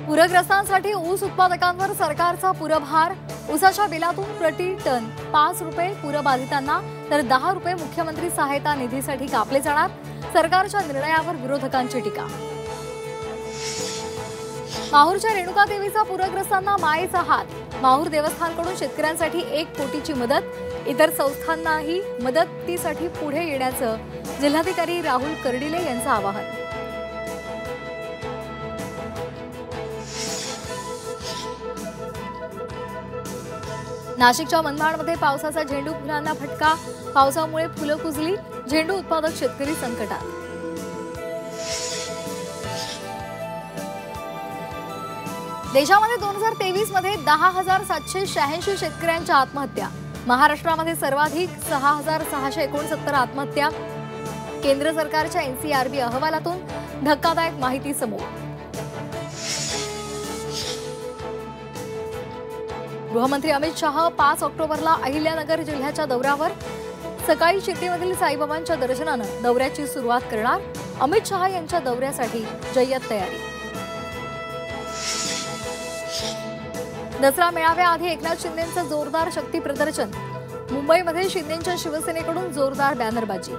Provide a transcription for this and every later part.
पूरग्रस्तांसाठी ऊस उत्पादकांवर सरकारचा पुरभार। ऊसाच्या बिलातून प्रति टन 5 रुपये पूरबाधितांना तर 10 रुपये मुख्यमंत्री सहायता निधीसाठी कापले जाणार। सरकारच्या निर्णयावर विरोधकांची टीका। माहूरच्या रेणुका देवीचा पूरग्रस्तांना मायेचा हात। माहूर देवस्थानकडून शेतकऱ्यांसाठी 1 कोटीची मदत। इतर संस्थांनाही मदतीसाठी पुढे येण्याचं जिल्हाधिकारी राहुल कर्डिले यांचं आवाहन। नाशिकच्या मनमाडमध्ये पावसाचा झेंडू फुलांना फटका। पावसामुळे फुलं कुजली। झेंडू उत्पादक शेतकरी संकटात। देशामध्ये 2023 मध्ये 10,786 शेतकऱ्यांच्या आत्महत्या। महाराष्ट्रामध्ये सर्वाधिक 6,669 आत्महत्या। केंद्र सरकारच्या एनसीआरबी अहवालातून धक्कादायक माहिती समोर। गृहमंत्री अमित शाह 5 ऑक्टोबरला अहिल्यानगर जिल्ह्याच्या दौऱ्यावर। सकाळी शिर्डीमधील साईबाबांच्या दर्शनानं दौऱ्याची सुरुवात करणार। अमित शाह यांच्या दौऱ्यासाठी जय्यत तयारी। दसरा मेळाव्याआधी एकनाथ शिंदेंचं जोरदार शक्ती प्रदर्शन। मुंबईमध्ये शिंदेंच्या शिवसेनेकडून जोरदार बॅनरबाजी।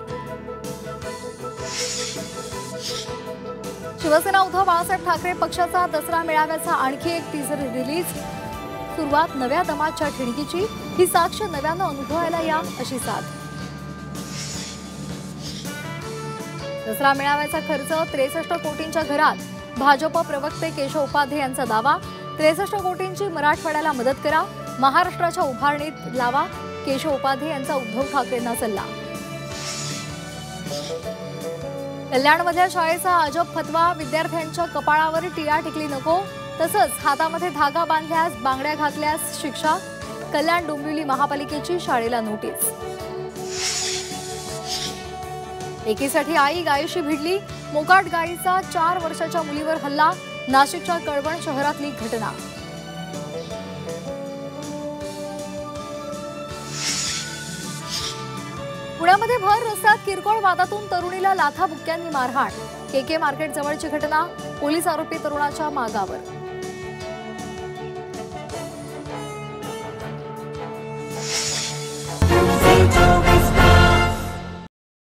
शिवसेना उद्धव बाळासाहेब ठाकरे पक्षाचा दसरा मेळाव्याचा आणखी एक टीझर रिलीज। सुरुवात नव्या दमाच्या ठिणगीची। ही साक्ष नव्यानं अनुभवायला या अशी साथ। दसरा मेळाव्याचा खर्च 63 कोटींच्या घरात। भाजप प्रवक्ते केशव उपाध्ये यांचा दावा। 63 कोटींची मराठवाड्याला मदत करा। महाराष्ट्राच्या उभारणीत लावा। केशव उपाध्ये यांचा उद्धव ठाकरेंना सल्ला। कल्याणमधल्या शाळेचा अजब फतवा। विद्यार्थ्यांच्या कपाळावर टिळा टिकली नको। तसंच हातामध्ये धागा बांधल्यास बांगड्या घातल्यास शिक्षा। कल्याण डोंबिवली महापालिकेची शाळेला नोटीस। एकीसाठी आई गायीशी भिडली। मोकाट गायीचा 4 वर्षाच्या मुलीवर हल्ला। नाशिकच्या कळवण शहरातली घटना। पुण्यामध्ये भर रस्त्यात किरकोळ वादातून तरुणीला लाथाबुक्क्यांनी मारहाण। केके मार्केट जवळची घटना। पोलीस आरोपी तरुणाच्या मागावर।